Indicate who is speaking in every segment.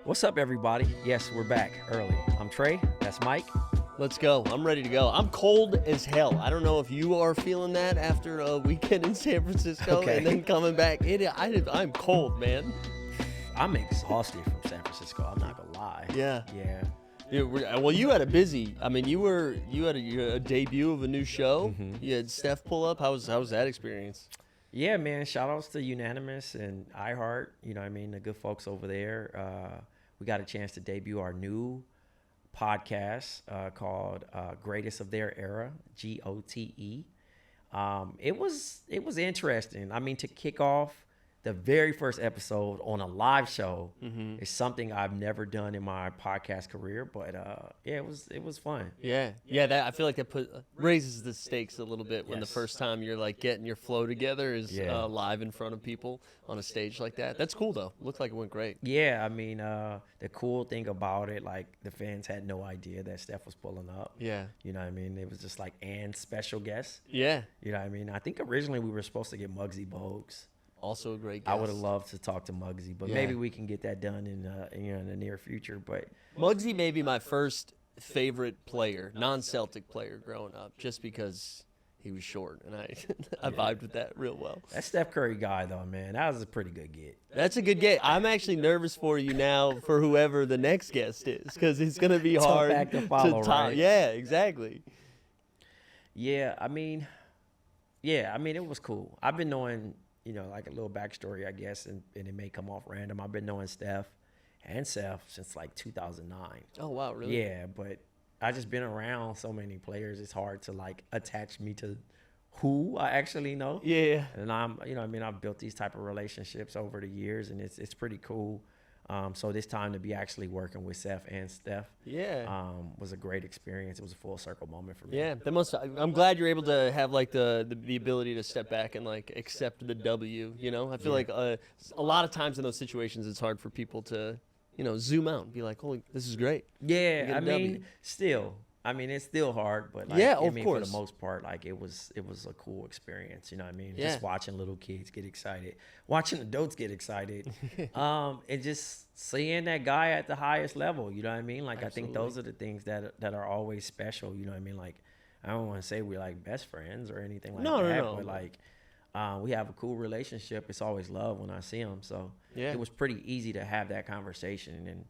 Speaker 1: What's up, everybody? Yes, we're back early. I'm Trey. That's Mike.
Speaker 2: Let's go. I'm ready to go. I'm cold as hell. I don't know if you are feeling that after a weekend in San Francisco
Speaker 1: Okay.
Speaker 2: and then coming back. I'm cold, man.
Speaker 1: I'm exhausted from San Francisco. I'm not gonna lie.
Speaker 2: Yeah.
Speaker 1: Yeah.
Speaker 2: Well, you had a busy. I mean, you had a debut of a new show.
Speaker 1: Mm-hmm.
Speaker 2: You had Steph pull up. How was that experience?
Speaker 1: Yeah, man. Shout outs to Unanimous and iHeart. You know what I mean? The good folks over there. We got a chance to debut our new podcast called Greatest of Their Era, GOTE. It was interesting. I mean, to kick off the very first episode on a live show is something I've never done in my podcast career, but yeah, it was fun.
Speaker 2: Yeah. That I feel like that raises the stakes a little bit when the
Speaker 1: Yes.
Speaker 2: first time you're like getting your flow together is
Speaker 1: Yeah.
Speaker 2: live in front of people on a stage like that. That's cool though. Looked like it went great.
Speaker 1: Yeah, I mean, the cool thing about it, like the fans had no idea that Steph was pulling up.
Speaker 2: Yeah.
Speaker 1: You know what I mean? It was just like, and special guest.
Speaker 2: Yeah.
Speaker 1: You know what I mean? I think originally we were supposed to get Muggsy Bogues.
Speaker 2: Also a great guest.
Speaker 1: I would have loved to talk to Muggsy, but
Speaker 2: Yeah.
Speaker 1: maybe we can get that done in the near future. But
Speaker 2: Muggsy may be my first favorite player, non-Celtic player growing up, just because he was short, and I vibed with that real well.
Speaker 1: that Steph Curry guy, though, man, that was a pretty good get.
Speaker 2: That's a good game. I'm actually nervous for you now for whoever the next guest is, because it's going to be
Speaker 1: Tough
Speaker 2: hard
Speaker 1: act to follow,
Speaker 2: top.
Speaker 1: right?
Speaker 2: Yeah, exactly.
Speaker 1: Yeah, I mean, it was cool. I've been knowing, like a little backstory, I guess, and it may come off random. I've been knowing Steph and Seth since like 2009.
Speaker 2: Oh, wow, really?
Speaker 1: Yeah, but I just been around so many players. It's hard to like attach me to who I actually know.
Speaker 2: Yeah.
Speaker 1: And I've built these type of relationships over the years, and it's pretty cool. So this time to be actually working with Seth and Steph,
Speaker 2: Yeah.
Speaker 1: was a great experience. It was a full circle moment for me.
Speaker 2: Yeah, I'm glad you're able to have like the ability to step back and like accept the W. I feel like a lot of times in those situations it's hard for people to zoom out and be like, holy, this is great.
Speaker 1: Yeah,
Speaker 2: get a
Speaker 1: I mean,
Speaker 2: W.
Speaker 1: still, it's still hard, but like,
Speaker 2: Yeah,
Speaker 1: I
Speaker 2: of
Speaker 1: mean,
Speaker 2: course.
Speaker 1: for the most part, like it was a cool experience. You know what I mean?
Speaker 2: Yeah.
Speaker 1: Just watching little kids get excited, watching adults get excited, and just seeing that guy at the highest level. You know what I mean? Like, I think those are the things that are always special. You know what I mean? Like, I don't want to say we're like best friends or anything like
Speaker 2: No,
Speaker 1: that,
Speaker 2: no.
Speaker 1: but like, we have a cool relationship. It's always love when I see him. So
Speaker 2: Yeah.
Speaker 1: it was pretty easy to have that conversation.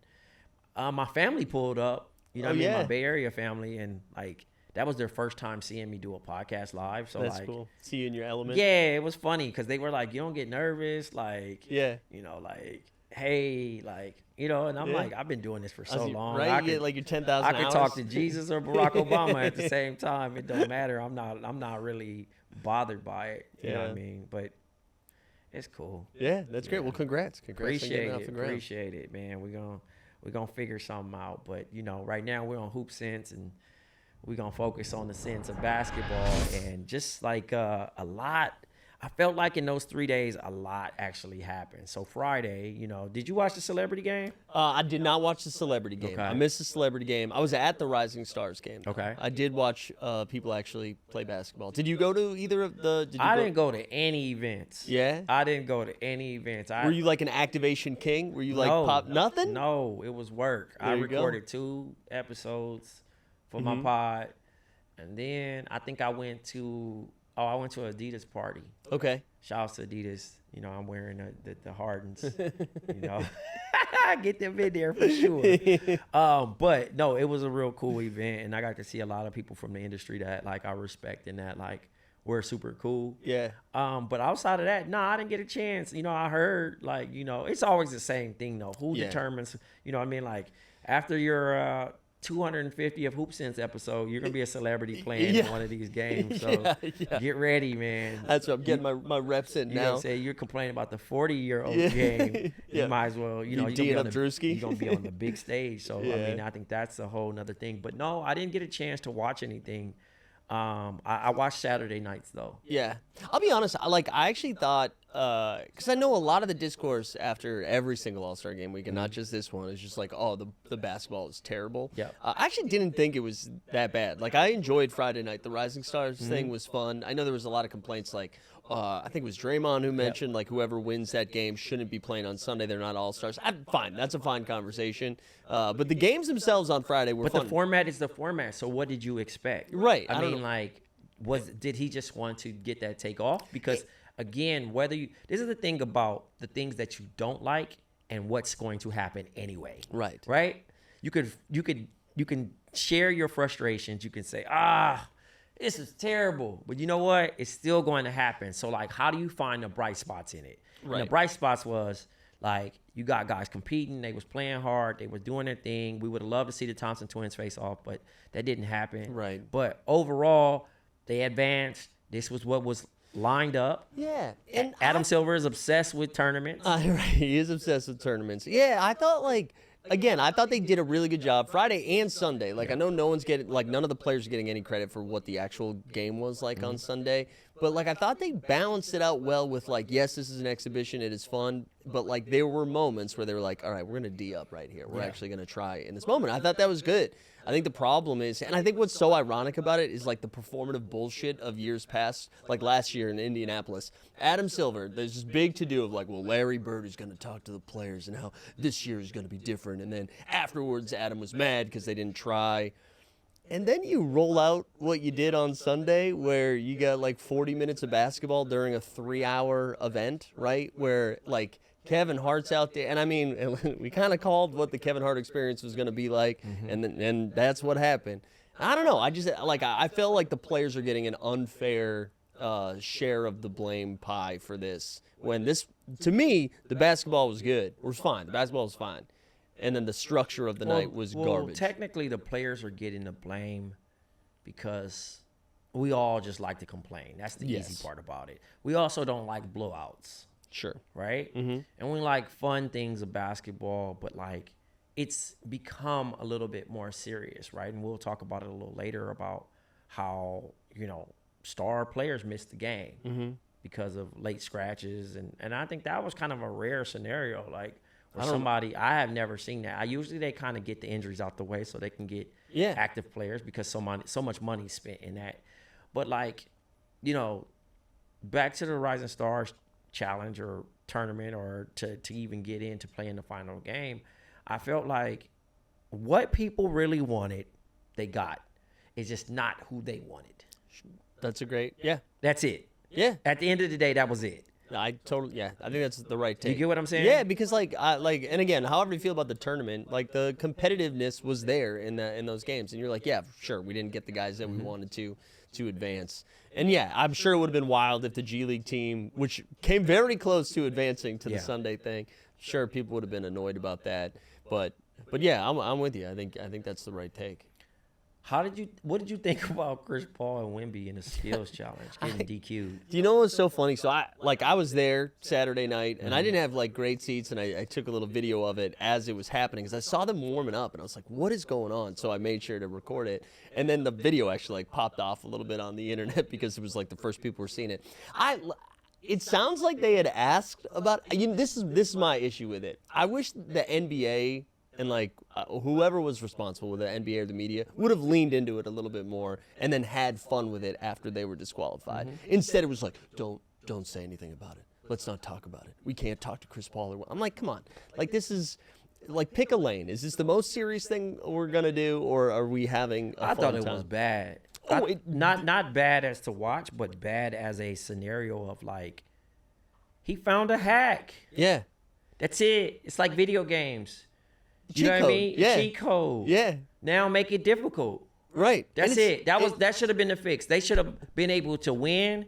Speaker 1: And my family pulled up. You know
Speaker 2: Oh,
Speaker 1: what I mean?
Speaker 2: yeah.
Speaker 1: My Bay Area family, and like that was their first time seeing me do a podcast live. So
Speaker 2: That's
Speaker 1: like,
Speaker 2: cool. See you in your element.
Speaker 1: yeah, it was funny because they were like, "You don't get nervous, like,
Speaker 2: Yeah.
Speaker 1: like, hey, like, and I'm
Speaker 2: Yeah.
Speaker 1: like, I've been doing this for so long,
Speaker 2: Right?
Speaker 1: I
Speaker 2: You get
Speaker 1: could,
Speaker 2: like your 10,000
Speaker 1: I could
Speaker 2: hours.
Speaker 1: talk to Jesus or Barack Obama at the same time. It don't matter. I'm not really bothered by it. You know what I
Speaker 2: Yeah.
Speaker 1: mean? But it's cool.
Speaker 2: Yeah, that's great. Well, congrats. Congrats on
Speaker 1: Appreciate
Speaker 2: getting off
Speaker 1: it.
Speaker 2: the ground.
Speaker 1: Appreciate it, man. We're gonna figure something out. But right now we're on Hoop Sense, and we're gonna focus on the sense of basketball, and just like a lot. I felt like in those 3 days a lot actually happened. So Friday, did you watch the celebrity game?
Speaker 2: I did not watch the celebrity game.
Speaker 1: Okay.
Speaker 2: I missed the celebrity game. I was at the Rising Stars game.
Speaker 1: Okay.
Speaker 2: I did watch people actually play basketball. Did you go to either of the?
Speaker 1: I didn't go to any events.
Speaker 2: Yeah?
Speaker 1: I didn't go to any events.
Speaker 2: Were you like an activation king? Were you like
Speaker 1: No,
Speaker 2: pop nothing?
Speaker 1: No, it was work. I
Speaker 2: There you go.
Speaker 1: recorded 2 episodes for my pod, and then I think I went to an Adidas party.
Speaker 2: Okay.
Speaker 1: Shout out to Adidas. I'm wearing the Hardens. Get them in there for sure. But no, it was a real cool event, and I got to see a lot of people from the industry that like I respect and that like we're super cool.
Speaker 2: Yeah.
Speaker 1: But outside of that, no, I didn't get a chance. I heard like, it's always the same thing though. Who
Speaker 2: Yeah.
Speaker 1: determines, what I mean? Like after your 250 of Hoop Sense episode, you're gonna be a celebrity playing in one of these games. So
Speaker 2: Yeah.
Speaker 1: get ready, man.
Speaker 2: That's what I'm getting my reps in
Speaker 1: You
Speaker 2: now.
Speaker 1: say you're complaining about the 40-year-old
Speaker 2: Yeah.
Speaker 1: game.
Speaker 2: Yeah.
Speaker 1: You might as well,
Speaker 2: You
Speaker 1: you're
Speaker 2: D'ing
Speaker 1: gonna
Speaker 2: up
Speaker 1: be
Speaker 2: Drewski.
Speaker 1: you're gonna be on the big stage. So
Speaker 2: Yeah.
Speaker 1: I mean, I think that's a whole nother thing. But no, I didn't get a chance to watch anything. I watched Saturday nights though.
Speaker 2: Yeah, I'll be honest. I actually thought because I know a lot of the discourse after every single All-Star game week, and not just this one, is just like, oh, the basketball is terrible.
Speaker 1: Yeah.
Speaker 2: I actually didn't think it was that bad. Like I enjoyed Friday night. The Rising Stars thing was fun. I know there was a lot of complaints like, I think it was Draymond who mentioned like whoever wins that game shouldn't be playing on Sunday. They're not all-stars. Fine, that's a fine conversation. But the games themselves on Friday were
Speaker 1: But
Speaker 2: fun.
Speaker 1: the format is the format. So what did you expect?
Speaker 2: Right, I
Speaker 1: I
Speaker 2: don't
Speaker 1: mean,
Speaker 2: know.
Speaker 1: like, did he just want to get that take off? Because again, this is the thing about the things that you don't like and what's going to happen anyway.
Speaker 2: Right.
Speaker 1: Right. You can share your frustrations. You can say, this is terrible. But you know what? It's still going to happen. So, like, how do you find the bright spots in it? And
Speaker 2: Right.
Speaker 1: the bright spots was, like, you got guys competing. They was playing hard. They was doing their thing. We would have loved to see the Thompson twins face off, but that didn't happen.
Speaker 2: Right.
Speaker 1: But overall, they advanced. This was what was lined up.
Speaker 2: Yeah. And
Speaker 1: Adam Silver is obsessed with tournaments.
Speaker 2: Right, he is obsessed with tournaments. Yeah, I thought I thought they did a really good job Friday and Sunday. Like I know none of the players are getting any credit for what the actual game was like on Sunday, but like I thought they balanced it out well with like, yes, this is an exhibition, it is fun, but like there were moments where they were like, all right, we're gonna D up right here. We're actually gonna try in this moment. I thought that was good. I think the problem is, and I think what's so ironic about it is like the performative bullshit of years past, like last year in Indianapolis. Adam Silver, there's this big to-do of like, well, Larry Bird is going to talk to the players and how this year is going to be different. And then afterwards, Adam was mad because they didn't try. And then you roll out what you did on Sunday where you got like 40 minutes of basketball during a 3-hour event, right? Where like Kevin Hart's out there. And I mean, we kind of called what the Kevin Hart experience was going to be like. And that's what happened. I don't know. I felt like the players are getting an unfair share of the blame pie for this. When this, to me, the basketball was good. It was fine. The basketball was fine. And then the structure of the night was garbage.
Speaker 1: Technically, the players are getting the blame because we all just like to complain. That's the easy part about it. We also don't like blowouts.
Speaker 2: Sure.
Speaker 1: Right? And we like fun things of basketball, but like it's become a little bit more serious, right? And we'll talk about it a little later about how, star players missed the game because of late scratches. And I think that was kind of a rare scenario, like where I have never seen that. Usually they kind of get the injuries out the way so they can get active players because so much money is spent in that. But like, back to the Rising Stars challenge or tournament or to even get in to play in the final game, I felt like what people really wanted, they got. It's just not who they wanted.
Speaker 2: That's a great,
Speaker 1: That's it.
Speaker 2: Yeah.
Speaker 1: At the end of the day, that was it.
Speaker 2: I think that's the right take.
Speaker 1: You get what I'm saying?
Speaker 2: Yeah, because and again, however you feel about the tournament, like the competitiveness was there in those games, and you're like, yeah, sure, we didn't get the guys that we wanted to advance, and yeah, I'm sure it would have been wild if the G League team, which came very close to advancing to the Sunday thing, sure, people would have been annoyed about that, but yeah, I'm with you. I think that's the right take.
Speaker 1: What did you think about Chris Paul and Wemby in the skills challenge getting DQ'd?
Speaker 2: Do you know what's so funny? So I was there Saturday night, and I didn't have like great seats, and I took a little video of it as it was happening because I saw them warming up, and I was like, "What is going on?" So I made sure to record it, and then the video actually like popped off a little bit on the internet because it was like the first people were seeing it. It sounds like they had asked about. This is my issue with it. I wish the NBA and like whoever was responsible with the NBA or the media would have leaned into it a little bit more and then had fun with it after they were disqualified. Instead, it was like, don't say anything about it. Let's not talk about it. We can't talk to Chris Paul. I'm like, come on. Like, this is like, pick a lane. Is this the most serious thing we're gonna do, or are we having a fun
Speaker 1: thought it
Speaker 2: time?
Speaker 1: was bad. Not bad as to watch, but bad as a scenario of like, he found a hack.
Speaker 2: Yeah.
Speaker 1: That's it. It's like video games. You know what I mean?
Speaker 2: Yeah.
Speaker 1: Cheat code.
Speaker 2: Yeah.
Speaker 1: Now make it difficult.
Speaker 2: Right.
Speaker 1: That's it. That should have been the fix. They should have been able to win,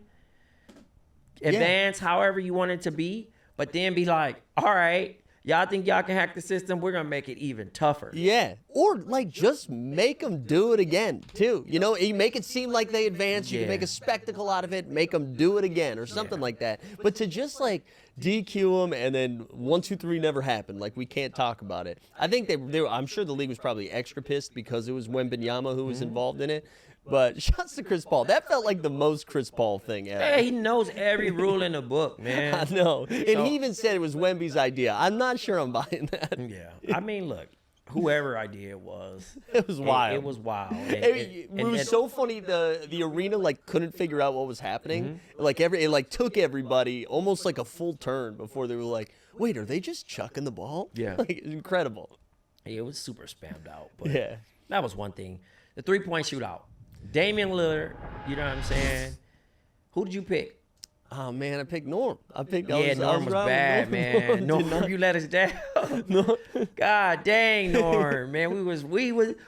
Speaker 1: advance however you want it to be, but then be like, all right, y'all think y'all can hack the system? We're going to make it even tougher.
Speaker 2: Yeah. Or, like, just make them do it again, too. You make it seem like they advanced. You can make a spectacle out of it, make them do it again or something like that. But to just, like, DQ them and then 1, 2, 3 never happened. Like, we can't talk about it. I think I'm sure the league was probably extra pissed because it was Wembanyama who was involved in it. But shouts to Chris Paul. That felt like the most Chris Paul thing ever.
Speaker 1: Yeah, he knows every rule in the book, man.
Speaker 2: I know. And he even said it was Wemby's idea. I'm not sure I'm buying that.
Speaker 1: Yeah. I mean, look, whoever idea it was.
Speaker 2: It was wild.
Speaker 1: It was wild.
Speaker 2: It was so funny. The arena like couldn't figure out what was happening. Like it took everybody almost like a full turn before they were like, wait, are they just chucking the ball?
Speaker 1: Yeah.
Speaker 2: Like it's incredible.
Speaker 1: It was super spammed out. But
Speaker 2: Yeah.
Speaker 1: that was one thing. The 3-point shootout. Damian Lillard, you know what I'm saying? Who did you pick?
Speaker 2: Oh man, I picked Norm.
Speaker 1: Norm was bad, man. Norm, you let us down.
Speaker 2: No.
Speaker 1: God dang, Norm, man.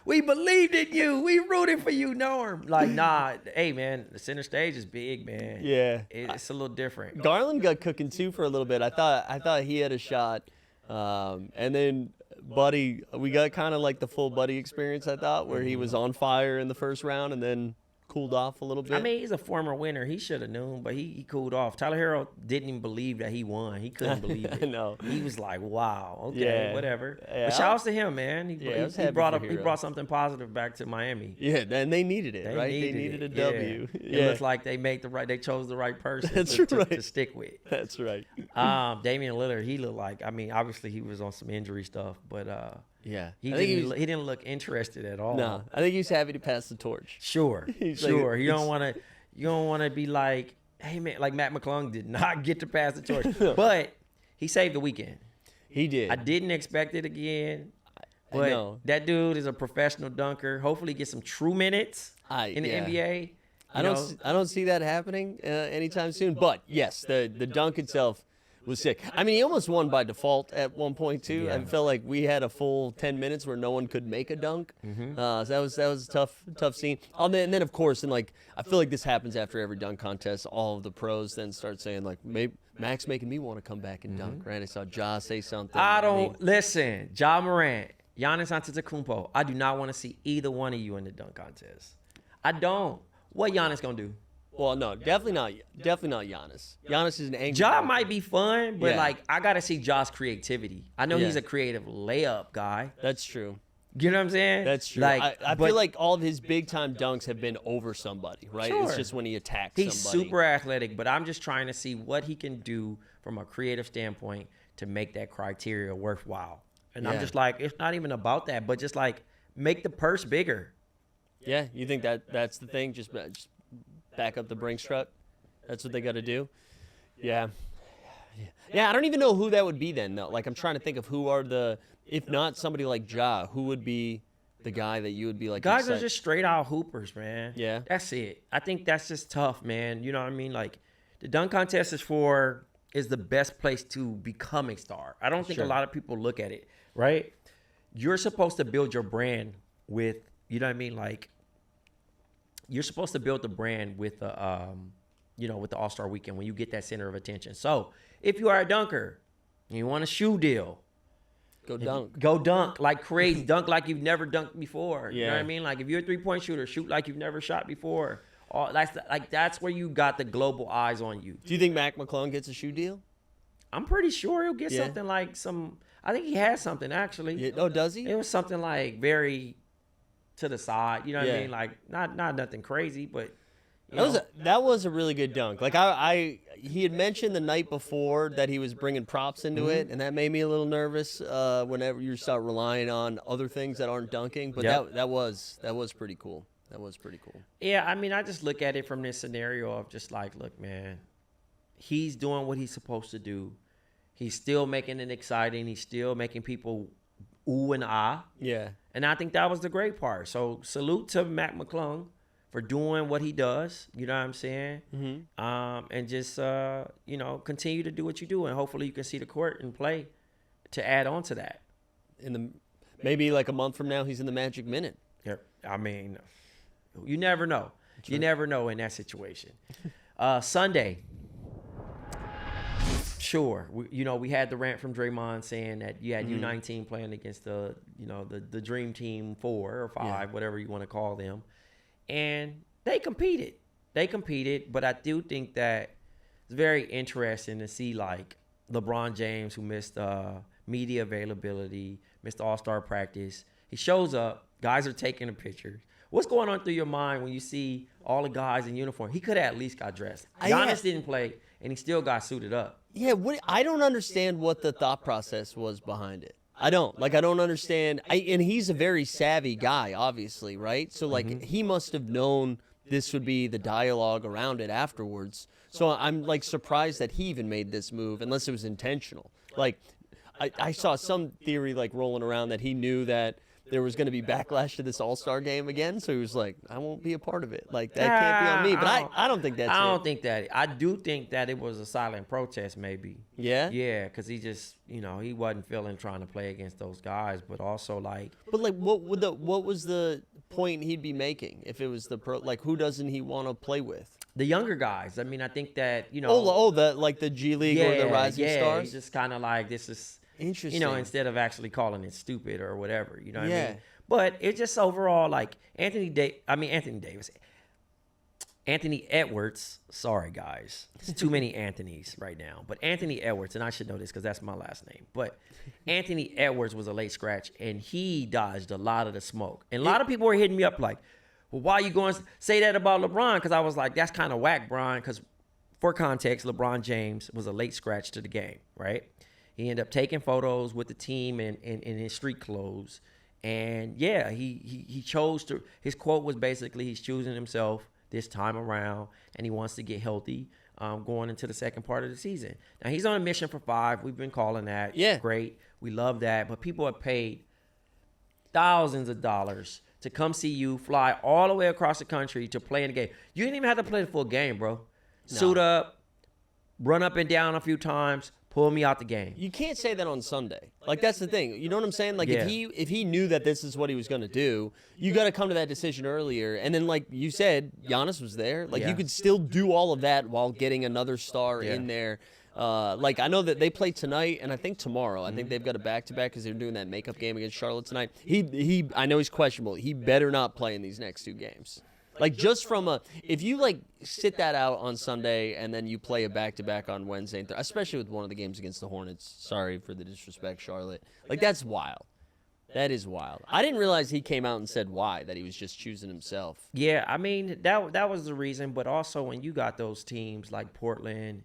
Speaker 1: We believed in you. We rooted for you, Norm. Like, nah, hey man, the center stage is big, man.
Speaker 2: Yeah.
Speaker 1: It's a little different.
Speaker 2: Garland got cooking too for a little bit. I thought he had a shot, and then Buddy, we got kind of like the full Buddy experience. I thought where he was on fire in the first round and then cooled off a little bit.
Speaker 1: I mean, he's a former winner. He should have known, but he cooled off. Tyler Hero didn't even believe that he won. He couldn't believe it.
Speaker 2: No.
Speaker 1: He was like, wow, okay,
Speaker 2: Yeah.
Speaker 1: whatever.
Speaker 2: Yeah.
Speaker 1: But shout outs to him, man.
Speaker 2: I was
Speaker 1: He
Speaker 2: happy
Speaker 1: brought
Speaker 2: for
Speaker 1: he
Speaker 2: Hero.
Speaker 1: brought something positive back to Miami.
Speaker 2: Yeah, and they needed it, right? They
Speaker 1: needed
Speaker 2: needed a
Speaker 1: it.
Speaker 2: W.
Speaker 1: Yeah. It looks like they chose the right person
Speaker 2: That's
Speaker 1: to
Speaker 2: right.
Speaker 1: stick with.
Speaker 2: That's right.
Speaker 1: Damian Lillard, he looked like, I mean, obviously he was on some injury stuff, but
Speaker 2: Yeah.
Speaker 1: he
Speaker 2: I think
Speaker 1: he didn't look interested at all.
Speaker 2: No, I think he's happy to pass the torch.
Speaker 1: Sure,
Speaker 2: He's like,
Speaker 1: sure. You
Speaker 2: it's-
Speaker 1: don't want to be like, hey man, like Matt McClung did not get to pass the torch, but he saved the weekend.
Speaker 2: He did.
Speaker 1: I didn't expect it again, but
Speaker 2: know.
Speaker 1: that dude is a professional dunker. Hopefully, he gets some true minutes in the
Speaker 2: yeah.
Speaker 1: NBA.
Speaker 2: I don't see that happening anytime soon. But yes, the dunk itself was sick. I mean, he almost won by default at one point too.
Speaker 1: Yeah.
Speaker 2: I felt like we had a full 10 minutes where no one could make a dunk. So that was a tough scene. And then of course, and like I feel like this happens after every dunk contest. All of the pros then start saying like, maybe Max making me want to come back and dunk. Right? I saw Ja say something.
Speaker 1: I
Speaker 2: mean,
Speaker 1: don't listen. Ja Morant, Giannis Antetokounmpo. I do not want to see either one of you in the dunk contest. I don't. What Giannis gonna do?
Speaker 2: Well, no, definitely not Giannis. Giannis is an angry.
Speaker 1: Ja
Speaker 2: dunker.
Speaker 1: might be fun, but
Speaker 2: Yeah.
Speaker 1: like I gotta see Ja's creativity. I know
Speaker 2: Yeah.
Speaker 1: he's a creative layup guy.
Speaker 2: That's true.
Speaker 1: You know what I'm saying?
Speaker 2: That's true.
Speaker 1: Like,
Speaker 2: I
Speaker 1: but
Speaker 2: feel like all of his big time dunks have been over somebody, right? It's
Speaker 1: Sure.
Speaker 2: just when he attacks
Speaker 1: he's
Speaker 2: somebody.
Speaker 1: super athletic, but I'm just trying to see what he can do from a creative standpoint to make that criteria worthwhile. And I'm
Speaker 2: Yeah.
Speaker 1: just like, it's not even about that, but just like make the purse bigger.
Speaker 2: Yeah, you think that's the thing? Just back up the Brinks truck. That's what they got to do. Yeah. Yeah, I don't even know who that would be then, though. Like, I'm trying to think of who are the, if not somebody like Ja, who would be the guy that you would be like,
Speaker 1: Guys are
Speaker 2: excited-
Speaker 1: just straight out hoopers, man.
Speaker 2: Yeah.
Speaker 1: That's it. I think that's just tough, man. You know what I mean? Like the dunk contest is the best place to become a star. I don't think
Speaker 2: Sure.
Speaker 1: a lot of people look at it, right? You're supposed to build your brand with, you know what I mean? Like you're supposed to build the brand with the with the All-Star weekend when you get that center of attention. So if you are a dunker and you want a shoe deal,
Speaker 2: go dunk.
Speaker 1: go dunk like crazy. Dunk like you've never dunked before. You know
Speaker 2: Yeah.
Speaker 1: what I mean? Like if you're a 3-point shooter, shoot like you've never shot before. That's where you got the global eyes on you.
Speaker 2: Do you think Mac McClung gets a shoe deal?
Speaker 1: I'm pretty sure he'll get
Speaker 2: Yeah.
Speaker 1: something like I think he has something actually.
Speaker 2: Yeah. Oh, does he?
Speaker 1: It was something like very to the side. You know what
Speaker 2: Yeah.
Speaker 1: I mean? Like not nothing crazy, but you
Speaker 2: That was a really good dunk. Like he had mentioned the night before that he was bringing props into it, and that made me a little nervous. Whenever you start relying on other things that aren't dunking, but
Speaker 1: Yep.
Speaker 2: that was pretty cool. That was pretty cool.
Speaker 1: Yeah, I mean, I just look at it from this scenario of just like, look, man, he's doing what he's supposed to do. He's still making it exciting. He's still making people ooh and ah.
Speaker 2: Yeah.
Speaker 1: And I think that was the great part. So salute to Mac McClung for doing what he does. You know what I'm saying? Mm-hmm. And just, continue to do what you do. And hopefully you can see the court and play to add on to that.
Speaker 2: Maybe like a month from now, he's in the Magic Minute.
Speaker 1: Yeah, I mean, you never know. You never know in that situation. Sunday, sure, we had the rant from Draymond saying that you had U19 playing against the Dream Team 4 or 5, whatever you want to call them, and they competed. But I do think that it's very interesting to see like LeBron James, who missed media availability, missed All-Star practice. He shows up, guys are taking a picture. What's going on through your mind when you see all the guys in uniform? He could have at least got dressed. Giannis didn't play, and he still got suited up.
Speaker 2: Yeah, I don't understand what the thought process was behind it. I don't. Like, I don't understand. And he's a very savvy guy, obviously, right? So, like, he must have known this would be the dialogue around it afterwards. So I'm, like, surprised that he even made this move, unless it was intentional. Like, I saw some theory, like, rolling around that he knew that there was going to be backlash to this All-Star game again. So he was like, I won't be a part of it. Like, that can't be on me. But I don't think that's
Speaker 1: I don't
Speaker 2: it.
Speaker 1: think that. I do think that it was a silent protest, maybe.
Speaker 2: Yeah?
Speaker 1: Yeah, because he just, he wasn't feeling trying to play against those guys, but also like,
Speaker 2: But, like, what was the point he'd be making if it was the pro? Like, who doesn't he want to play with?
Speaker 1: the younger guys. I mean, I think that
Speaker 2: The G League or the Rising Stars.
Speaker 1: He's just kind of like this is
Speaker 2: Interesting.
Speaker 1: instead of actually calling it stupid or whatever. You know what I
Speaker 2: Yeah.
Speaker 1: mean? But it's just overall like Anthony Davis. Anthony Edwards, sorry guys, it's too many Anthonys right now. But Anthony Edwards, and I should know this because that's my last name. But Anthony Edwards was a late scratch, and he dodged a lot of the smoke. And a lot of people were hitting me up like, "Well, why you going to say that about LeBron?" Because I was like, "That's kind of whack, Bron." Because for context, LeBron James was a late scratch to the game, right? He ended up taking photos with the team in his street clothes, and yeah, he chose to. His quote was basically, he's choosing himself this time around, and he wants to get healthy going into the second part of the season. Now, he's on a mission for 5. We've been calling that.
Speaker 2: Yeah.
Speaker 1: Great. We love that. But people have paid thousands of dollars to come see you, fly all the way across the country to play in the game. You didn't even have to play the full game, bro. Suit up, run up and down a few times, pull me out the game.
Speaker 2: You can't say that on Sunday. Like, that's the thing. You know what I'm saying? Like,
Speaker 1: Yeah.
Speaker 2: if he knew that this is what he was going to do, you got to come to that decision earlier. And then, like you said, Giannis was there. Like,
Speaker 1: Yeah.
Speaker 2: you could still do all of that while getting another star
Speaker 1: Yeah.
Speaker 2: in there. Like, I know that they play tonight and I think tomorrow. I think they've got a back-to-back because they're doing that makeup game against Charlotte tonight. I know he's questionable. He better not play in these next 2 games. Like, just from if you, like, sit that out on Sunday and then you play a back-to-back on Wednesday, and especially with one of the games against the Hornets. Sorry for the disrespect, Charlotte. Like, that's wild. That is wild. I didn't realize he came out and said why, that he was just choosing himself.
Speaker 1: Yeah, I mean, that was the reason. But also when you got those teams like Portland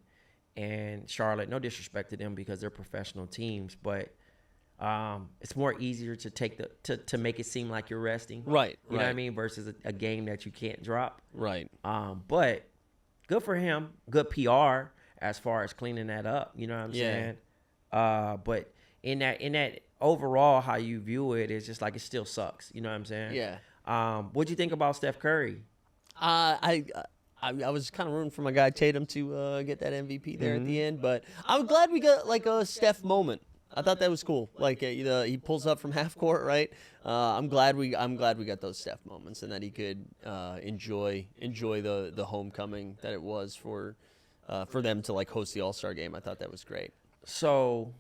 Speaker 1: and Charlotte, no disrespect to them because they're professional teams, but it's more easier to take to make it seem like you're resting.
Speaker 2: Right,
Speaker 1: You know what I
Speaker 2: right.
Speaker 1: mean? Versus a game that you can't drop.
Speaker 2: Right.
Speaker 1: But good for him. Good PR as far as cleaning that up. You know what I'm
Speaker 2: Yeah.
Speaker 1: saying? But in that overall, how you view it is just like it still sucks. You know what I'm saying?
Speaker 2: Yeah.
Speaker 1: What'd you think about Steph Curry?
Speaker 2: I was kind of rooting for my guy Tatum to get that MVP there at the end, but I'm glad we got like a Steph moment. I thought that was cool. Like he pulls up from half court, right? I'm glad we got those Steph moments and that he could enjoy the homecoming that it was for them to like host the All-Star game. I thought that was great.
Speaker 1: So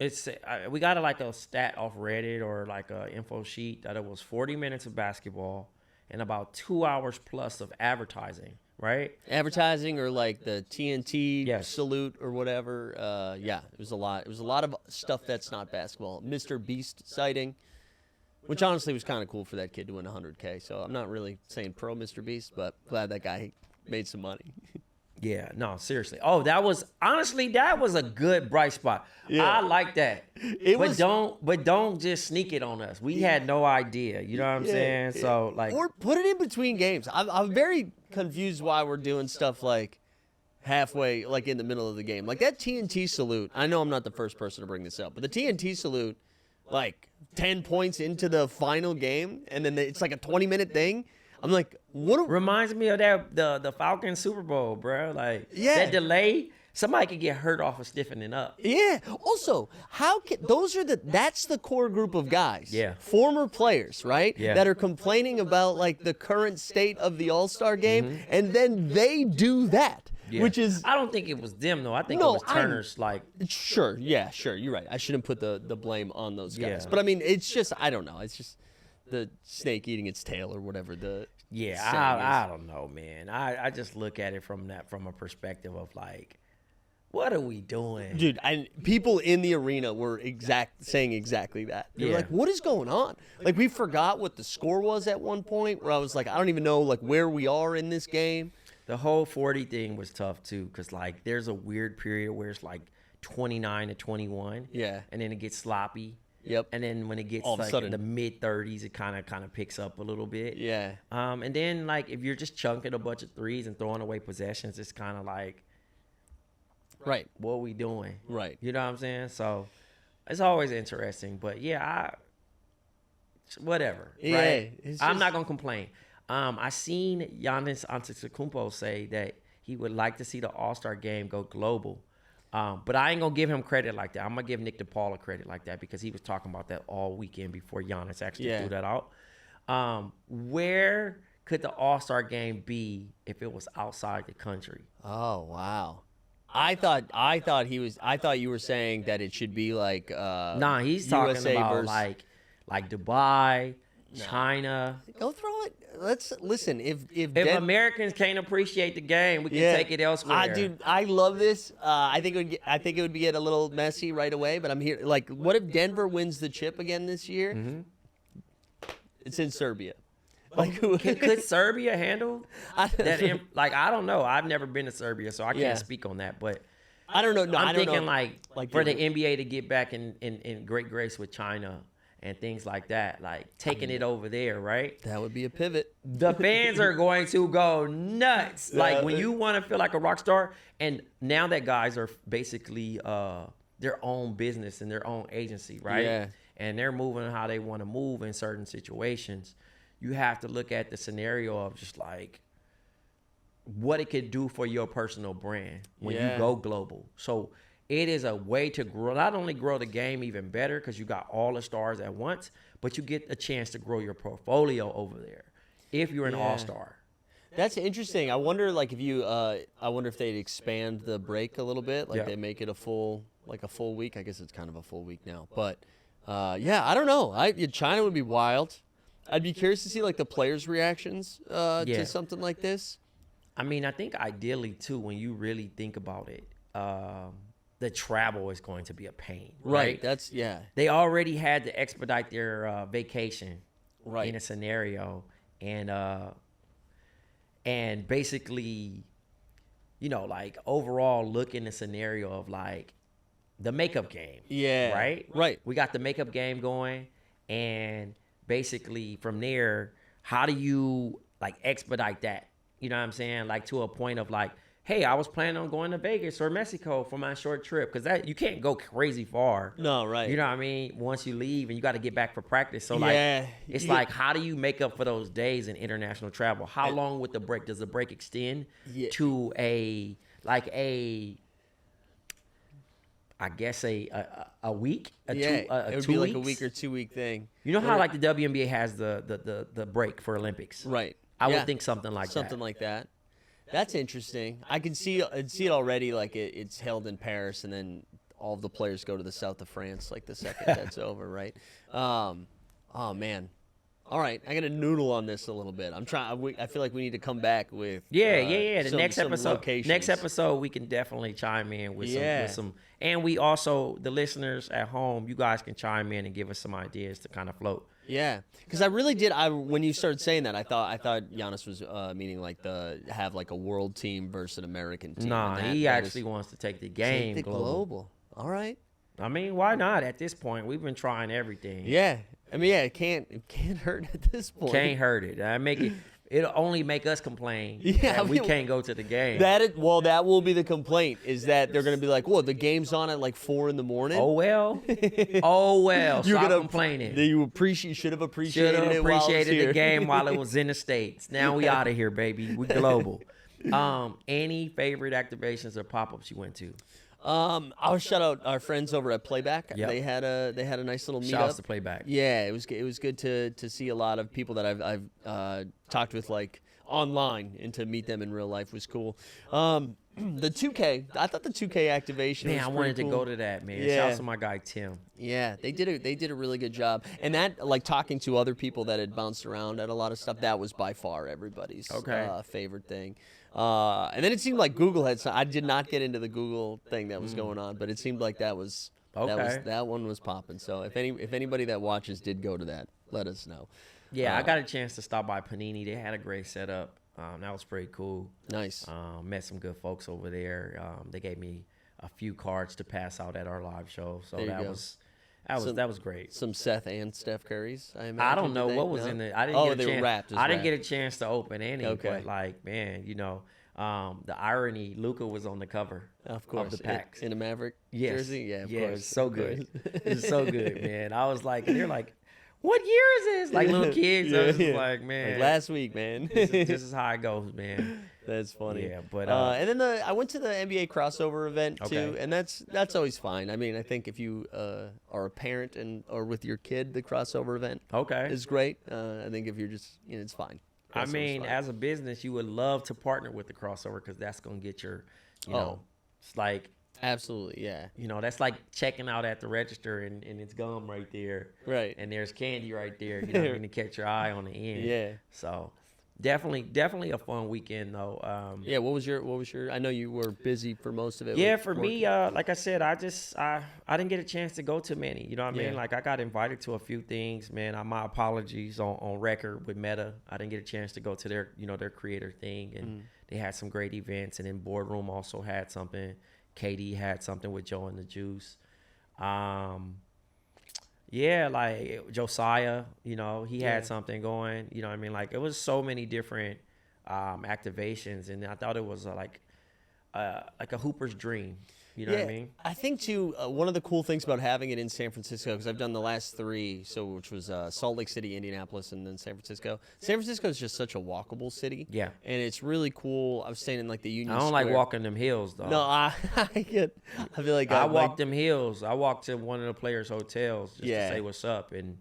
Speaker 1: it's we got like a stat off Reddit or like a info sheet that it was 40 minutes of basketball and about 2 hours plus of advertising, right?
Speaker 2: Advertising or like the TNT
Speaker 1: Yes.
Speaker 2: salute or whatever. Yeah, it was a lot. It was a lot of stuff that's not basketball. Mr. Beast sighting, which honestly was kind of cool for that kid to win 100K. So I'm not really saying pro Mr. Beast, but glad that guy made some money.
Speaker 1: Yeah, no, seriously. Oh, that was a good bright spot.
Speaker 2: Yeah.
Speaker 1: I like that.
Speaker 2: It
Speaker 1: but
Speaker 2: was-
Speaker 1: don't just sneak it on us. We had no idea. You know what I'm saying? So like,
Speaker 2: Or put it in between games. I'm very confused why we're doing stuff like halfway, like in the middle of the game. Like that TNT salute. I know I'm not the first person to bring this up, but the TNT salute, like 10 points into the final game, and then it's like a 20-minute thing. I'm like, what?
Speaker 1: reminds me of that the Falcons Super Bowl, bro. Like
Speaker 2: Yeah.
Speaker 1: that delay. Somebody could get hurt off of stiffening up.
Speaker 2: Yeah. Also, how can that's the core group of guys.
Speaker 1: Yeah.
Speaker 2: Former players, right?
Speaker 1: Yeah.
Speaker 2: That are complaining about like the current state of the All-Star game, and then they do that,
Speaker 1: Yeah.
Speaker 2: which is
Speaker 1: I don't think it was them though. I think
Speaker 2: No,
Speaker 1: it was Turner's like
Speaker 2: sure. Yeah, sure. You're right. I shouldn't put the blame on those guys.
Speaker 1: Yeah.
Speaker 2: But I mean, it's just I don't know. It's just the snake eating its tail or whatever the saying
Speaker 1: I
Speaker 2: is.
Speaker 1: don't know, man. I just look at it from a perspective of like, what are we doing?
Speaker 2: Dude, and people in the arena were saying exactly that. They were
Speaker 1: Yeah.
Speaker 2: like, what is going on? Like, we forgot what the score was at one point where I was like, I don't even know, like, where we are in this game.
Speaker 1: The whole 40 thing was tough too, because like there's a weird period where it's like 29-21.
Speaker 2: Yeah.
Speaker 1: And then it gets sloppy.
Speaker 2: Yep.
Speaker 1: And then when it gets
Speaker 2: All of a
Speaker 1: like
Speaker 2: sudden.
Speaker 1: in the mid 30s, it kind of picks up a little bit.
Speaker 2: Yeah.
Speaker 1: And then like if you're just chunking a bunch of threes and throwing away possessions, it's kind of like,
Speaker 2: Right.
Speaker 1: what are we doing?
Speaker 2: Right.
Speaker 1: You know what I'm saying? So it's always interesting. But yeah, whatever.
Speaker 2: Yeah,
Speaker 1: Right?
Speaker 2: it's
Speaker 1: I'm
Speaker 2: just-
Speaker 1: not gonna complain. I seen Giannis Antetokounmpo say that he would like to see the All-Star game go global. But I ain't gonna give him credit like that. I'm gonna give Nick DePaula credit like that because he was talking about that all weekend before Giannis actually
Speaker 2: Yeah.
Speaker 1: threw that out. Where could the All-Star game be if it was outside the country?
Speaker 2: Oh wow. I thought you were saying that it should be like
Speaker 1: Nah, he's talking
Speaker 2: USA
Speaker 1: about
Speaker 2: versus,
Speaker 1: like Dubai, China.
Speaker 2: go throw it. Let's listen. If
Speaker 1: If
Speaker 2: Den-
Speaker 1: Americans can't appreciate the game, we can
Speaker 2: Yeah.
Speaker 1: take it elsewhere.
Speaker 2: Dude, I love this. I think it would get a little messy right away, but I'm here. Like, what if Denver wins the chip again this year?
Speaker 1: Mm-hmm.
Speaker 2: It's in Serbia. Like, who?
Speaker 1: Could Serbia handle
Speaker 2: I,
Speaker 1: that? Like, I don't know. I've never been to Serbia, so I
Speaker 2: Yeah.
Speaker 1: can't speak on that. But
Speaker 2: I don't know. No,
Speaker 1: I'm
Speaker 2: I don't
Speaker 1: thinking
Speaker 2: know.
Speaker 1: like for the NBA to get back in great grace with China and things like that, like taking it over there, right?
Speaker 2: That would be a pivot.
Speaker 1: The fans are going to go nuts. Like when you want to feel like a rock star, and now that guys are basically their own business and their own agency, right?
Speaker 2: Yeah.
Speaker 1: And they're moving how they want to move in certain situations. You have to look at the scenario of just like what it could do for your personal brand when
Speaker 2: Yeah.
Speaker 1: you go global. So it is a way to grow, not only grow the game even better because you got all the stars at once, but you get a chance to grow your portfolio over there if you're an
Speaker 2: Yeah.
Speaker 1: all-star.
Speaker 2: That's interesting. I wonder, like, if you, I wonder if they'd expand the break a little bit, like
Speaker 1: Yeah.
Speaker 2: they make it a full week. I guess it's kind of a full week now, but yeah, I don't know. China would be wild. I'd be curious to see like the players' reactions
Speaker 1: Yeah.
Speaker 2: to something like this.
Speaker 1: I mean, I think ideally too, when you really think about it, the travel is going to be a pain, right?
Speaker 2: That's yeah.
Speaker 1: They already had to expedite their vacation
Speaker 2: Right.
Speaker 1: in a scenario, and basically, you know, like overall look in the scenario of like the makeup game.
Speaker 2: Yeah.
Speaker 1: Right?
Speaker 2: Right.
Speaker 1: We got the makeup game going, and basically from there, how do you like expedite that? You know what I'm saying? Like to a point of like, hey, I was planning on going to Vegas or Mexico for my short trip, because that you can't go crazy far.
Speaker 2: No, right.
Speaker 1: You know what I mean? Once you leave and you got to get back for practice. So like,
Speaker 2: Yeah.
Speaker 1: it's
Speaker 2: You-
Speaker 1: like, how do you make up for those days in international travel? How long with the break? Does the break extend
Speaker 2: Yeah.
Speaker 1: to I guess a week?
Speaker 2: Yeah, it would
Speaker 1: 2
Speaker 2: be like a
Speaker 1: weeks?
Speaker 2: week or 2 week thing.
Speaker 1: You know how like the WNBA has the break for Olympics?
Speaker 2: Right.
Speaker 1: I
Speaker 2: Yeah.
Speaker 1: would think something like
Speaker 2: Something
Speaker 1: that.
Speaker 2: like that. That's interesting. I can see it already. Like it's held in Paris, and then all of the players go to the south of France. Like the second that's over, right? Oh man. All right, I got to noodle on this a little bit. I'm trying. I feel like we need to come back with.
Speaker 1: Yeah. The
Speaker 2: some-
Speaker 1: next
Speaker 2: some
Speaker 1: episode,
Speaker 2: locations.
Speaker 1: we can definitely chime in with
Speaker 2: Yeah.
Speaker 1: some, and we also the listeners at home, you guys can chime in and give us some ideas to kind of float.
Speaker 2: Yeah, because I really did. When you started saying that, I thought Giannis was meaning like have like a world team versus an American team.
Speaker 1: Nah,
Speaker 2: and
Speaker 1: he
Speaker 2: that
Speaker 1: actually
Speaker 2: is-
Speaker 1: wants to take the
Speaker 2: take
Speaker 1: game
Speaker 2: the
Speaker 1: global.
Speaker 2: All right.
Speaker 1: I mean, why not? At this point, we've been trying everything.
Speaker 2: Yeah, I mean, yeah, it can't hurt at this point.
Speaker 1: Can't hurt it. It'll only make us complain.
Speaker 2: Yeah,
Speaker 1: that we
Speaker 2: I mean,
Speaker 1: can't go to the game.
Speaker 2: That will be the complaint, is that they're gonna be like, "Whoa, the game's on at like 4 a.m."
Speaker 1: Oh well. Oh well.
Speaker 2: You're
Speaker 1: Stop
Speaker 2: gonna
Speaker 1: complaining.
Speaker 2: You should have appreciated
Speaker 1: Should have
Speaker 2: it while it's
Speaker 1: appreciated
Speaker 2: here.
Speaker 1: the game while it was in the States. Now we out of here, baby. We global. Any favorite activations or pop-ups you went to?
Speaker 2: I'll shout out our friends over at Playback.
Speaker 1: Yep.
Speaker 2: They had a nice little meetup.
Speaker 1: Shouts to Playback.
Speaker 2: Yeah, it was good to see a lot of people that I've talked with like online, and to meet them in real life was cool. The 2K, I thought the 2K activation
Speaker 1: Man,
Speaker 2: was
Speaker 1: I
Speaker 2: pretty
Speaker 1: wanted to
Speaker 2: cool.
Speaker 1: go to that, man.
Speaker 2: Yeah.
Speaker 1: Shouts to my guy Tim.
Speaker 2: Yeah, they did a really good job. And that, like, talking to other people that had bounced around at a lot of stuff, that was by far everybody's favorite thing. And then it seemed like Google had I did not get into the Google thing that was going on, but it seemed like that one was popping. So if anybody that watches did go to that, let us know.
Speaker 1: Yeah, I got a chance to stop by Panini. They had a great setup. That was pretty cool.
Speaker 2: Nice.
Speaker 1: Met some good folks over there. They gave me a few cards to pass out at our live show. So
Speaker 2: There you
Speaker 1: that
Speaker 2: go.
Speaker 1: was
Speaker 2: Some-
Speaker 1: that was great.
Speaker 2: Some Seth and Steph Currys, I imagine.
Speaker 1: I don't
Speaker 2: did
Speaker 1: know
Speaker 2: they?
Speaker 1: what was
Speaker 2: No?
Speaker 1: in it. I didn't
Speaker 2: Oh,
Speaker 1: get a
Speaker 2: they were
Speaker 1: chance.
Speaker 2: wrapped. It was
Speaker 1: I didn't
Speaker 2: wrapped.
Speaker 1: get a chance to open any.
Speaker 2: Okay.
Speaker 1: But like, man, the irony, Luka was on the cover
Speaker 2: Of course.
Speaker 1: the packs.
Speaker 2: In a Maverick
Speaker 1: Yes.
Speaker 2: jersey? Yeah, of
Speaker 1: yeah,
Speaker 2: course.
Speaker 1: it's so
Speaker 2: of
Speaker 1: good.
Speaker 2: course.
Speaker 1: It's so good, man. I was like, and they're like, what year is this? Like little kids. I was just like, man,
Speaker 2: Like last week, man.
Speaker 1: this is how it goes, man.
Speaker 2: That's funny.
Speaker 1: Yeah, but
Speaker 2: and then I went to the NBA crossover event too,
Speaker 1: Okay.
Speaker 2: and that's always fine. I mean, I think if you are a parent and or with your kid, the crossover event
Speaker 1: okay.
Speaker 2: is great. I think if you're just, it's fine.
Speaker 1: I
Speaker 2: Crossover's
Speaker 1: mean,
Speaker 2: fine.
Speaker 1: as a business, you would love to partner with the crossover because that's gonna get your,
Speaker 2: Oh.
Speaker 1: it's like,
Speaker 2: Absolutely, yeah,
Speaker 1: that's like checking out at the register and it's gum right there,
Speaker 2: right,
Speaker 1: and there's candy right there. You know what I mean, to catch your eye on the end.
Speaker 2: yeah,
Speaker 1: So definitely a fun weekend though.
Speaker 2: yeah. What was your? I know you were busy for most of it.
Speaker 1: Yeah,
Speaker 2: with
Speaker 1: for
Speaker 2: work.
Speaker 1: me, like I said, I didn't get a chance to go to many. You know what I mean?
Speaker 2: Yeah.
Speaker 1: Like I got invited to a few things, man. My apologies on record with Meta. I didn't get a chance to go to their creator thing, and they had some great events. And then Boardroom also had something. KD had something with Joe and the Juice. Yeah, like Josiah, he
Speaker 2: Yeah.
Speaker 1: had something going. You know what I mean? Like it was so many different activations, and I thought it was like a Hooper's dream. You know what I mean?
Speaker 2: I think too. One of the cool things about having it in San Francisco, because I've done the last three, which was Salt Lake City, Indianapolis, and then San Francisco. San Francisco is just such a walkable city.
Speaker 1: Yeah.
Speaker 2: and it's really cool. I was staying in like the Union.
Speaker 1: I don't like
Speaker 2: Square.
Speaker 1: walking them hills though.
Speaker 2: No, I feel like
Speaker 1: I
Speaker 2: like-
Speaker 1: walked them hills. I walked to one of the players' hotels just
Speaker 2: Yeah.
Speaker 1: to say what's up, and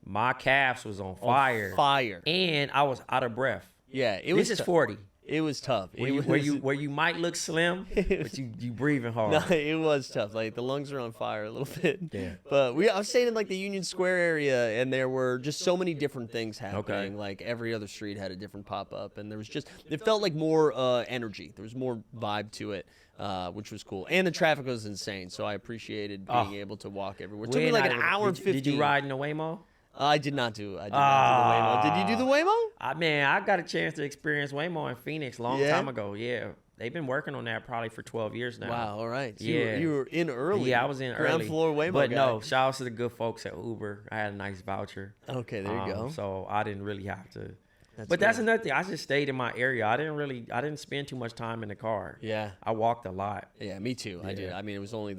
Speaker 1: my calves was on fire,
Speaker 2: Fire.
Speaker 1: and I was out of breath.
Speaker 2: Yeah, it was.
Speaker 1: This is
Speaker 2: tou-
Speaker 1: 40.
Speaker 2: It was tough.
Speaker 1: Where
Speaker 2: It
Speaker 1: you,
Speaker 2: was-
Speaker 1: where you might look slim, but you breathing hard.
Speaker 2: No, it was tough. Like the lungs are on fire a little bit.
Speaker 1: Yeah.
Speaker 2: But I was staying in like the Union Square area, and there were just so many different things happening.
Speaker 1: Okay.
Speaker 2: Like every other street had a different pop up, and there was it felt like more energy. There was more vibe to it, which was cool. And the traffic was insane, so I appreciated being able to walk everywhere. It took me
Speaker 1: We're
Speaker 2: like
Speaker 1: not
Speaker 2: an
Speaker 1: even-
Speaker 2: hour and
Speaker 1: did,
Speaker 2: 15.
Speaker 1: Did you ride in the Waymo?
Speaker 2: I did not do the Waymo. Did you do the Waymo?
Speaker 1: I got a chance to experience Waymo in Phoenix a long
Speaker 2: Yeah?
Speaker 1: time ago. Yeah, they've been working on that probably for 12 years now.
Speaker 2: Wow. All right. So
Speaker 1: Yeah.
Speaker 2: you were in early.
Speaker 1: Yeah, I was in
Speaker 2: ground
Speaker 1: early.
Speaker 2: floor Waymo
Speaker 1: but
Speaker 2: guy.
Speaker 1: no, shout out to the good folks at Uber. I had a nice voucher.
Speaker 2: Okay, there you go.
Speaker 1: So I didn't really have to.
Speaker 2: That's
Speaker 1: But that's
Speaker 2: good.
Speaker 1: another thing. I just stayed in my area. I didn't spend too much time in the car.
Speaker 2: Yeah.
Speaker 1: I walked a lot.
Speaker 2: Yeah, me too. I did.
Speaker 1: Yeah.
Speaker 2: I mean, it was only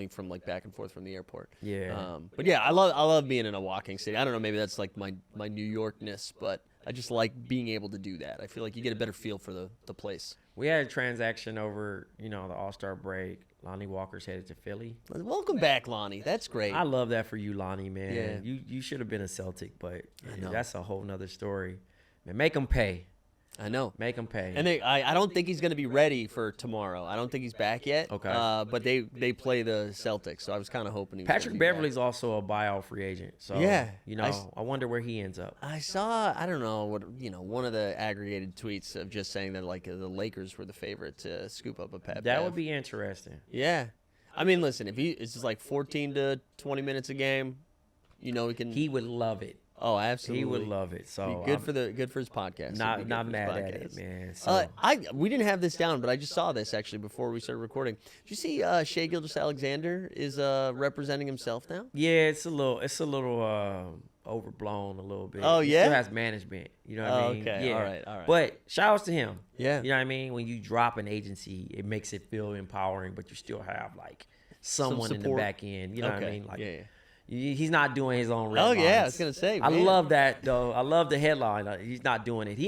Speaker 2: from like back and forth from the airport.
Speaker 1: Yeah.
Speaker 2: But yeah, I love being in a walking city. I don't know, maybe that's like my New Yorkness, but I just like being able to do that. I feel like you get a better feel for the place.
Speaker 1: We had a transaction over, the All-Star break. Lonnie Walker's headed to Philly.
Speaker 2: Welcome back, Lonnie. That's great.
Speaker 1: I love that for you, Lonnie, man.
Speaker 2: Yeah.
Speaker 1: You should have been a Celtic, but
Speaker 2: know.
Speaker 1: that's a whole nother story. Man, make him pay.
Speaker 2: I know.
Speaker 1: Make him pay.
Speaker 2: And I don't think he's going to be ready for tomorrow. I don't think he's back yet.
Speaker 1: Okay.
Speaker 2: But they play the Celtics, so I was kind of hoping he was gonna
Speaker 1: Patrick
Speaker 2: be back.
Speaker 1: Beverly's also a buyout free agent. So,
Speaker 2: Yeah.
Speaker 1: I wonder where he ends up.
Speaker 2: I saw, I don't know what, one of the aggregated tweets of just saying that like the Lakers were the favorite to scoop up a Pat
Speaker 1: That
Speaker 2: Bev.
Speaker 1: would be interesting.
Speaker 2: Yeah. I mean, listen, if it's just like 14 to 20 minutes a game, he can.
Speaker 1: He would love it.
Speaker 2: Oh, absolutely.
Speaker 1: He would love it. So
Speaker 2: Be good for his podcast. It'd be
Speaker 1: not
Speaker 2: good
Speaker 1: not
Speaker 2: for his
Speaker 1: mad at
Speaker 2: podcast.
Speaker 1: it, man. So
Speaker 2: We didn't have this down, but I just saw this actually before we started recording. Did you see Shea Gilgeous-Alexander is representing himself now?
Speaker 1: yeah, it's a little overblown a little bit.
Speaker 2: Oh,
Speaker 1: He
Speaker 2: yeah?
Speaker 1: still has management. You know what I mean?
Speaker 2: okay.
Speaker 1: Yeah.
Speaker 2: All right.
Speaker 1: But shout outs to him.
Speaker 2: Yeah.
Speaker 1: You know what I mean? When you drop an agency, it makes it feel empowering, but you still have like someone in the
Speaker 2: support.
Speaker 1: back end. You know what I
Speaker 2: Okay.
Speaker 1: mean? Like
Speaker 2: Yeah.
Speaker 1: he's not doing his own red
Speaker 2: Oh, yeah, I
Speaker 1: lines.
Speaker 2: was gonna say,
Speaker 1: I
Speaker 2: man.
Speaker 1: love that though. I love the headline. He's not doing it.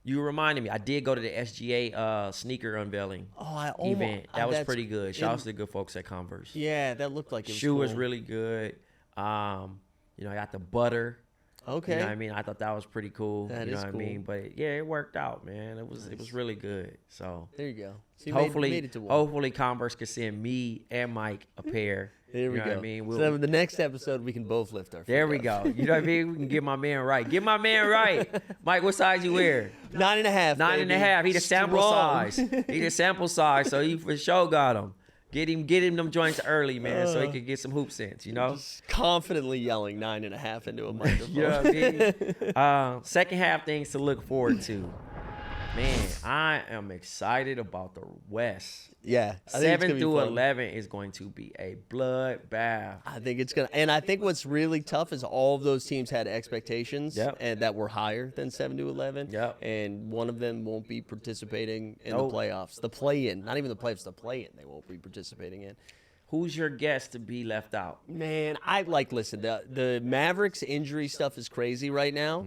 Speaker 1: You reminded me. I did go to the SGA sneaker unveiling
Speaker 2: Oh, I almost.
Speaker 1: event. That was pretty good. Shout out to the good folks at Converse.
Speaker 2: Yeah, that looked like it was
Speaker 1: Shoe
Speaker 2: cool.
Speaker 1: was really good. I got the butter.
Speaker 2: Okay.
Speaker 1: You know what I mean? I thought that was pretty cool.
Speaker 2: That
Speaker 1: you know
Speaker 2: is
Speaker 1: what
Speaker 2: cool.
Speaker 1: I mean? But yeah, it worked out, man. It was really good. So
Speaker 2: There you go. So you
Speaker 1: hopefully,
Speaker 2: made it to one.
Speaker 1: hopefully Converse could send me and Mike a pair.
Speaker 2: There we
Speaker 1: you know
Speaker 2: go.
Speaker 1: What I mean?
Speaker 2: So then the next episode, we can both lift our feet
Speaker 1: There we
Speaker 2: up.
Speaker 1: go. You know what I mean? We can get my man right. Get my man right. Mike, what size you wear?
Speaker 2: 9.5.
Speaker 1: 9.5. He the sample
Speaker 2: Strong.
Speaker 1: size. He the sample size. So he for sure got him. Get him them joints early, man, so he could get some hoop sense. You know.
Speaker 2: Just confidently yelling 9.5 into a microphone.
Speaker 1: You know what I mean? Second half things to look forward to. Man, I am excited about the West.
Speaker 2: Yeah, I think it's
Speaker 1: 7
Speaker 2: gonna be
Speaker 1: through
Speaker 2: fun.
Speaker 1: 11 is going to be a bloodbath.
Speaker 2: I think it's gonna, and I think what's really tough is all of those teams had expectations
Speaker 1: Yep.
Speaker 2: and that were higher than 7 to 11.
Speaker 1: Yep.
Speaker 2: And one of them won't be participating in
Speaker 1: Nope.
Speaker 2: the playoffs, the play-in, not even the playoffs, the play-in. They won't be participating in.
Speaker 1: Who's your guess to be left out?
Speaker 2: Man, listen. The Mavericks injury stuff is crazy right now,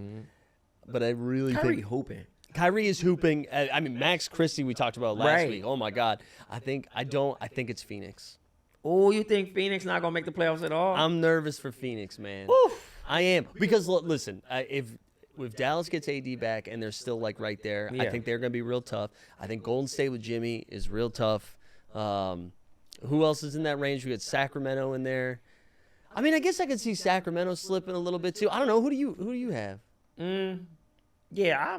Speaker 2: but I really
Speaker 1: Kyrie
Speaker 2: think
Speaker 1: hooping.
Speaker 2: Kyrie is hooping. I mean, Max Christie we talked about last
Speaker 1: Right.
Speaker 2: week. Oh my God, I think it's Phoenix.
Speaker 1: Oh, you think Phoenix not gonna make the playoffs at all?
Speaker 2: I'm nervous for Phoenix, man.
Speaker 1: Oof.
Speaker 2: I am because listen, if Dallas gets AD back and they're still like right there, I
Speaker 1: Yeah.
Speaker 2: think they're gonna be real tough. I think Golden State with Jimmy is real tough. Who else is in that range? We got Sacramento in there. I mean, I guess I could see Sacramento slipping a little bit too. I don't know. Who do you have?
Speaker 1: Yeah,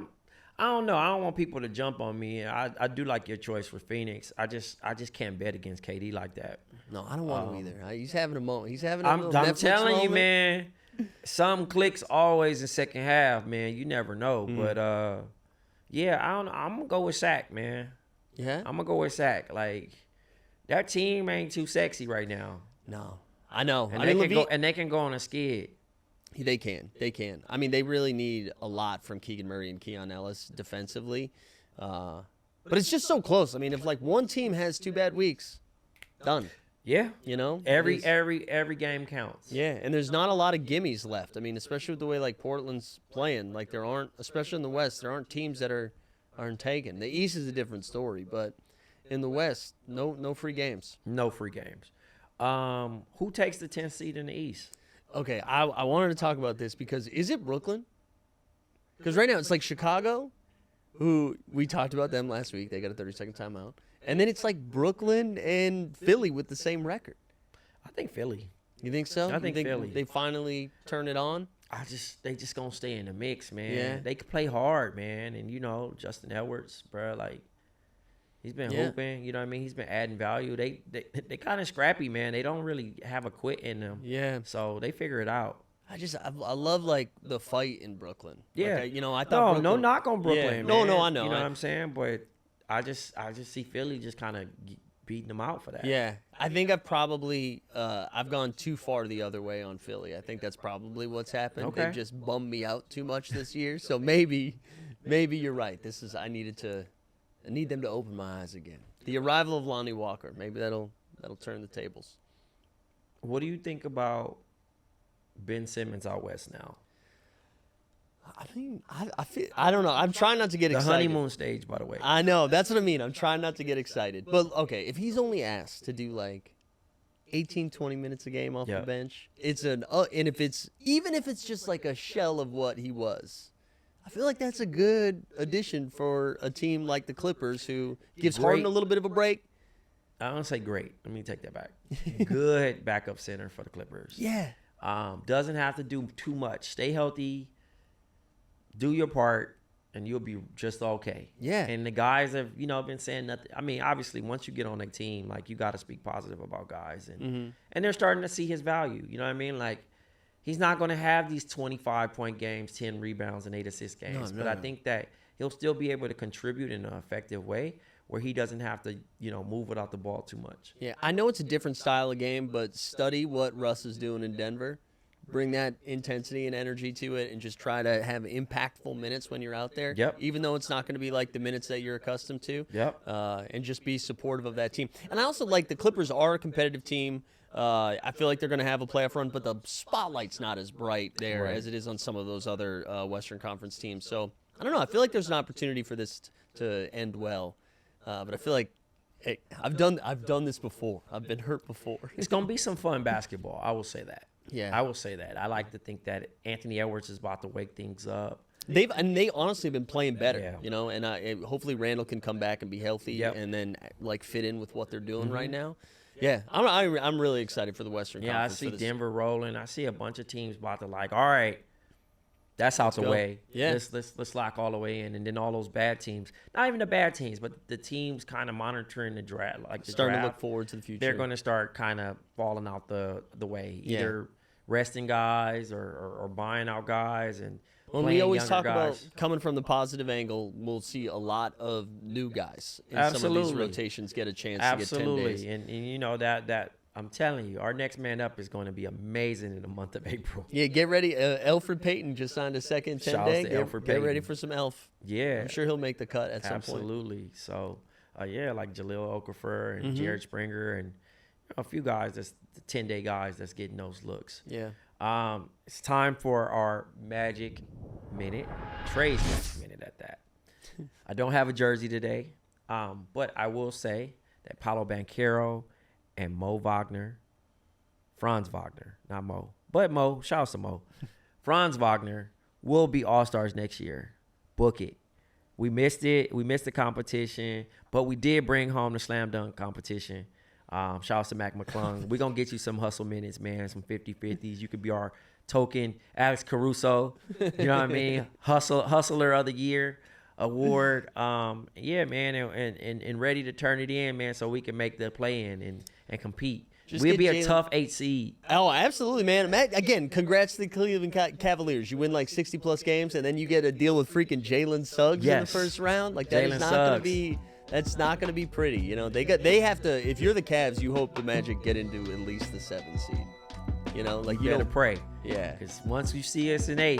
Speaker 1: I don't know. I don't want people to jump on me. I do like your choice for Phoenix. I just can't bet against KD like that.
Speaker 2: No, I don't want him either. He's having a moment. He's having a
Speaker 1: I'm
Speaker 2: little Netflix
Speaker 1: telling you,
Speaker 2: moment.
Speaker 1: man. Some clicks always in second half, man. You never know. But yeah, I don't know. I'm gonna go with Sac, man.
Speaker 2: Yeah.
Speaker 1: I'm gonna go with Sac. Like that team ain't too sexy right now,
Speaker 2: No, I know.
Speaker 1: and
Speaker 2: I
Speaker 1: they
Speaker 2: mean,
Speaker 1: can go and they can go on a skid.
Speaker 2: They can. I mean, they really need a lot from Keegan Murray and Keon Ellis defensively. But it's just so close. I mean, if like one team has 2 bad weeks, done.
Speaker 1: Yeah,
Speaker 2: You know,
Speaker 1: every
Speaker 2: There's-
Speaker 1: game counts.
Speaker 2: yeah, and there's not a lot of gimmies left. I mean, especially with the way like Portland's playing. Like there aren't, especially in the West, there aren't teams that aren't taken. The East is a different story, but in the West, no free games.
Speaker 1: No free games. Who takes the 10th seed in the East?
Speaker 2: Okay, I wanted to talk about this because is it Brooklyn? Because right now it's like Chicago, who we talked about them last week. They got a 30-second timeout. And then it's like Brooklyn and Philly with the same record.
Speaker 1: I think Philly.
Speaker 2: You think so?
Speaker 1: I think
Speaker 2: you
Speaker 1: Philly.
Speaker 2: They finally turn it on?
Speaker 1: They just gonna stay in the mix, man.
Speaker 2: Yeah.
Speaker 1: They can play hard, man. And you know, Justin Edwards, bro, like he's been
Speaker 2: Yeah.
Speaker 1: hooping. You know what I mean? He's been adding value. They kind of scrappy, man. They don't really have a quit in them.
Speaker 2: Yeah.
Speaker 1: So they figure it out.
Speaker 2: I love like the fight in Brooklyn.
Speaker 1: Yeah.
Speaker 2: Like, I thought
Speaker 1: No,
Speaker 2: Brooklyn,
Speaker 1: no knock on Brooklyn,
Speaker 2: Yeah.
Speaker 1: man.
Speaker 2: No, I know.
Speaker 1: You know what I'm saying? But I just see Philly just kind of beating them out for that.
Speaker 2: Yeah, I think I've probably I've gone too far the other way on Philly. I think that's probably what's happened.
Speaker 1: Okay.
Speaker 2: They've just bummed me out too much this year. So maybe you're right. I need them to open my eyes again. The arrival of Lonnie Walker, maybe that'll turn the tables.
Speaker 1: What do you think about Ben Simmons out west now?
Speaker 2: I mean, I don't know. I'm trying not to get
Speaker 1: The
Speaker 2: excited.
Speaker 1: honeymoon stage, by the way.
Speaker 2: I know, that's what I mean. I'm trying not to get excited. But okay, if he's only asked to do like 18, 20 minutes a game off
Speaker 1: Yeah.
Speaker 2: the bench, and if it's just like a shell of what he was, I feel like that's a good addition for a team like the Clippers who gives Harden
Speaker 1: Great.
Speaker 2: a little bit of a break.
Speaker 1: I don't say great. Let me take that back. Good backup center for the Clippers.
Speaker 2: Yeah.
Speaker 1: Doesn't have to do too much. Stay healthy. Do your part, and you'll be just okay.
Speaker 2: Yeah.
Speaker 1: And the guys have, been saying nothing. I mean, obviously, once you get on a team, like you got to speak positive about guys, and they're starting to see his value. You know what I mean? Like he's not going to have these 25-point games, 10 rebounds, and 8 assist games.
Speaker 2: No,
Speaker 1: but I
Speaker 2: no.
Speaker 1: think that he'll still be able to contribute in an effective way where he doesn't have to, move without the ball too much.
Speaker 2: Yeah, I know it's a different style of game, but study what Russ is doing in Denver. Bring that intensity and energy to it and just try to have impactful minutes when you're out there.
Speaker 1: Yep.
Speaker 2: Even though it's not going to be like the minutes that you're accustomed to.
Speaker 1: Yep.
Speaker 2: And just be supportive of that team. And I also like the Clippers are a competitive team. I feel like they're going to have a playoff run, but the spotlight's not as bright there
Speaker 1: Right.
Speaker 2: as it is on some of those other Western Conference teams. So, I don't know. I feel like there's an opportunity for this to end well. But I feel like hey, I've done this before. I've been hurt before.
Speaker 1: It's going to be some fun basketball. I will say that.
Speaker 2: Yeah.
Speaker 1: I will say that. I like to think that Anthony Edwards is about to wake things up.
Speaker 2: They honestly have been playing better,
Speaker 1: Yeah.
Speaker 2: and hopefully Randall can come back and be healthy
Speaker 1: Yep.
Speaker 2: and then like fit in with what they're doing right now. Yeah, I'm really excited for the Western
Speaker 1: Yeah, I
Speaker 2: Conference.
Speaker 1: see
Speaker 2: for this.
Speaker 1: Denver rolling. I see a bunch of teams about to like, all right, that's out the
Speaker 2: go.
Speaker 1: way.
Speaker 2: Yeah.
Speaker 1: Let's lock all the way in, and then all those bad teams, not even the bad teams, but the teams kind of monitoring the draft, like the
Speaker 2: Starting
Speaker 1: draft.
Speaker 2: to look forward to the future.
Speaker 1: They're going to start kind of falling out the way,
Speaker 2: Yeah.
Speaker 1: either resting guys or buying out guys, and
Speaker 2: When we
Speaker 1: playing
Speaker 2: always
Speaker 1: younger
Speaker 2: talk about
Speaker 1: guys.
Speaker 2: coming from the positive angle, we'll see a lot of new guys in some of these
Speaker 1: Absolutely.
Speaker 2: rotations get a chance
Speaker 1: Absolutely,
Speaker 2: to get 10 days.
Speaker 1: and you know that I'm telling you, our next man up is going to be amazing in the month of April.
Speaker 2: Yeah, get ready. Alfred Payton just signed a second 10
Speaker 1: Shouts
Speaker 2: day.
Speaker 1: to
Speaker 2: Get,
Speaker 1: Alfred
Speaker 2: get ready
Speaker 1: Payton.
Speaker 2: for some Elf.
Speaker 1: Yeah,
Speaker 2: I'm sure he'll make the cut at some point.
Speaker 1: absolutely. So, yeah, like Jaleel Okafor and
Speaker 2: Mm-hmm.
Speaker 1: Jared Springer and a few guys that's the 10-day guys that's getting those looks.
Speaker 2: Yeah.
Speaker 1: It's time for our Magic Minute, Trey's Magic Minute at that. I don't have a jersey today, but I will say that Paulo Banchero and Franz Wagner, not Mo, but Mo, shout out to Mo. Franz Wagner will be All-Stars next year. Book it. We missed it. We missed the competition, but we did bring home the slam dunk competition. Shout out to Mac McClung. We're going to get you some hustle minutes, man, some 50-50s. You could be our token Alex Caruso, you know what I mean? Hustler of the Year award. Yeah, man, and ready to turn it in, man, so we can make the play-in and compete.
Speaker 2: Just
Speaker 1: We'll
Speaker 2: get
Speaker 1: be a
Speaker 2: Jalen-
Speaker 1: tough 8 seed.
Speaker 2: Oh, absolutely, man. Again, congrats to the Cleveland Cavaliers. You win like 60-plus games, and then you get a deal with freaking Jalen Suggs in the
Speaker 1: Yes.
Speaker 2: first round. Like, that is
Speaker 1: Jalen
Speaker 2: not going to
Speaker 1: Suggs.
Speaker 2: be... That's not going to be pretty. You know, they have to... If you're the Cavs, you hope the Magic get into at least the 7 seed. You know, like,
Speaker 1: You
Speaker 2: you
Speaker 1: better
Speaker 2: don't...
Speaker 1: pray.
Speaker 2: Yeah.
Speaker 1: Because once you see us in 8,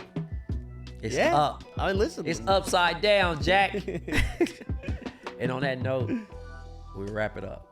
Speaker 1: it's
Speaker 2: Yeah.
Speaker 1: up.
Speaker 2: I mean, listen.
Speaker 1: It's upside down, Jack. And on that note, we wrap it up.